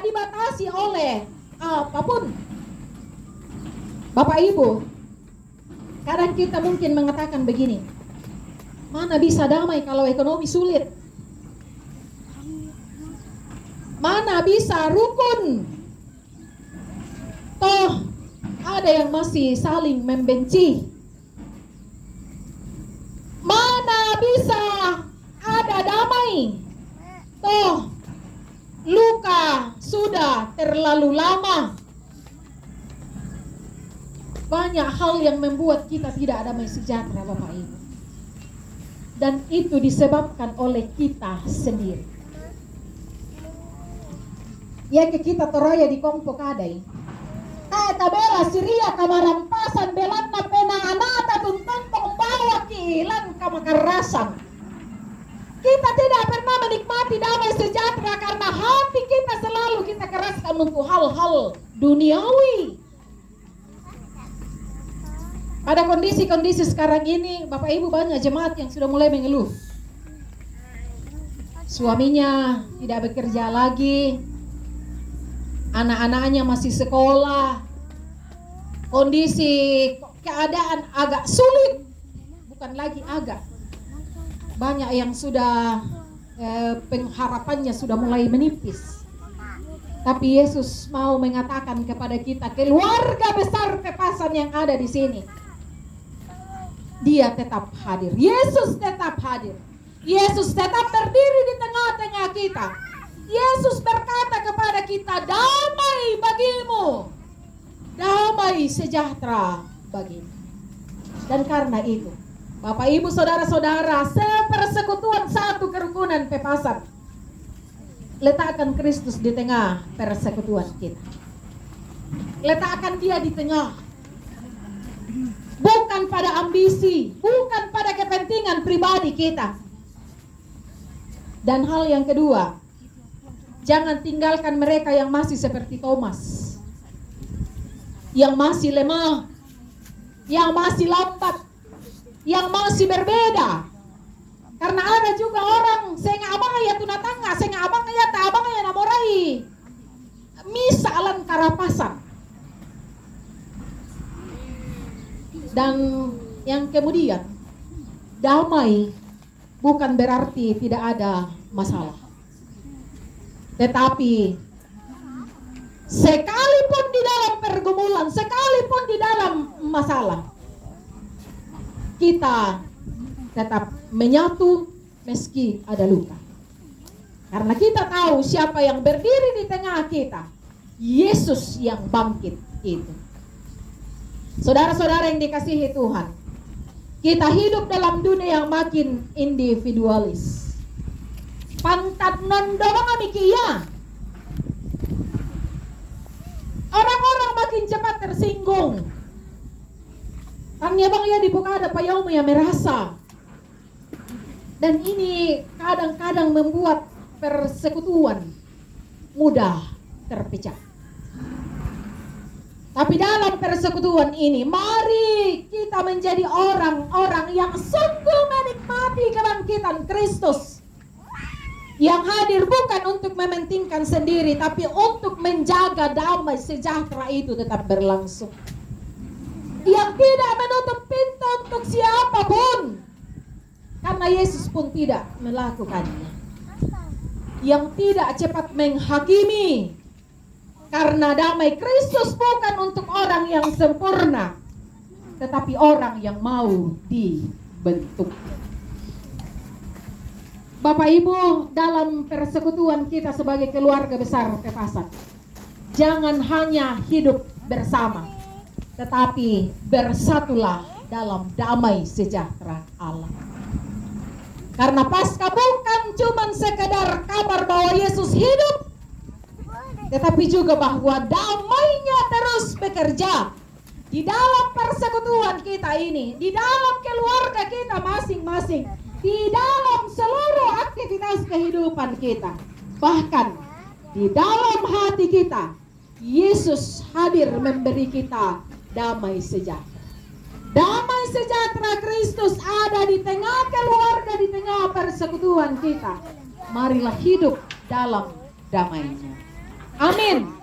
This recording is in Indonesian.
dibatasi oleh apapun. Bapak Ibu, kadang kita mungkin mengatakan begini, mana bisa damai kalau ekonomi sulit? Mana bisa rukun? Toh ada yang masih saling membenci. Mana bisa ada damai? Toh luka sudah terlalu lama. Banyak hal yang membuat kita tidak damai sejahtera, Bapak Ibu. Dan itu disebabkan oleh kita sendiri. Ya ke kita toraya di kompo kadai. Tabela Syria kamarampasan belanna pena anata tuntun pembawa kilan kamakarasan. Kita tidak pernah menikmati damai sejahtera karena hati kita selalu kita keraskan untuk hal-hal duniawi. Pada kondisi-kondisi sekarang ini, Bapak Ibu, banyak jemaat yang sudah mulai mengeluh. Suaminya tidak bekerja lagi, anak-anaknya masih sekolah, kondisi keadaan agak sulit, bukan lagi agak. Banyak yang sudah pengharapannya sudah mulai menipis. Tapi Yesus mau mengatakan kepada kita, keluarga besar Pepasan yang ada di sini, Dia tetap hadir. Yesus tetap hadir. Yesus tetap berdiri di tengah-tengah kita. Yesus berkata kepada kita, damai bagimu, damai sejahtera bagimu. Dan karena itu, Bapak Ibu Saudara-saudara, sepersekutuan satu kerukunan Pepasan, letakkan Kristus di tengah persekutuan kita. Letakkan Dia di tengah. Bukan pada ambisi, bukan pada kepentingan pribadi kita. Dan hal yang kedua, jangan tinggalkan mereka yang masih seperti Thomas, yang masih lemah, yang masih lambat, yang masih berbeda. Karena ada juga orang senga abang ya tunatanga, senga abang ya ta abang ya namorai. Misalan karapasan. Dan yang kemudian, damai bukan berarti tidak ada masalah. Tetapi sekalipun di dalam pergumulan, sekalipun di dalam masalah, kita tetap menyatu meski ada luka. Karena kita tahu siapa yang berdiri di tengah kita, Yesus yang bangkit itu. Saudara-saudara yang dikasihi Tuhan, kita hidup dalam dunia yang makin individualis. Pantat nondong amikiya. Orang-orang makin cepat tersinggung. Tanya bang ya dibuka ada payau yang merasa. Dan ini kadang-kadang membuat persekutuan mudah terpecah. Tapi dalam persekutuan ini, mari kita menjadi orang-orang yang sungguh menikmati kebangkitan Kristus. Yang hadir bukan untuk mementingkan sendiri, tapi untuk menjaga damai sejahtera itu tetap berlangsung. Yang tidak menutup pintu untuk siapapun. Karena Yesus pun tidak melakukannya. Yang tidak cepat menghakimi. Karena damai Kristus bukan untuk orang yang sempurna, tetapi orang yang mau dibentuk. Bapak Ibu, dalam persekutuan kita sebagai keluarga besar Pepasan, jangan hanya hidup bersama, tetapi bersatulah dalam damai sejahtera Allah. Karena Paskah bukan cuma sekedar kabar bahwa Yesus hidup, tetapi juga bahwa damainya terus bekerja di dalam persekutuan kita ini, di dalam keluarga kita masing-masing, di dalam seluruh aktivitas kehidupan kita. Bahkan di dalam hati kita, Yesus hadir memberi kita damai sejahtera. Damai sejahtera Kristus ada di tengah keluarga, di tengah persekutuan kita. Marilah hidup dalam damainya. Amin.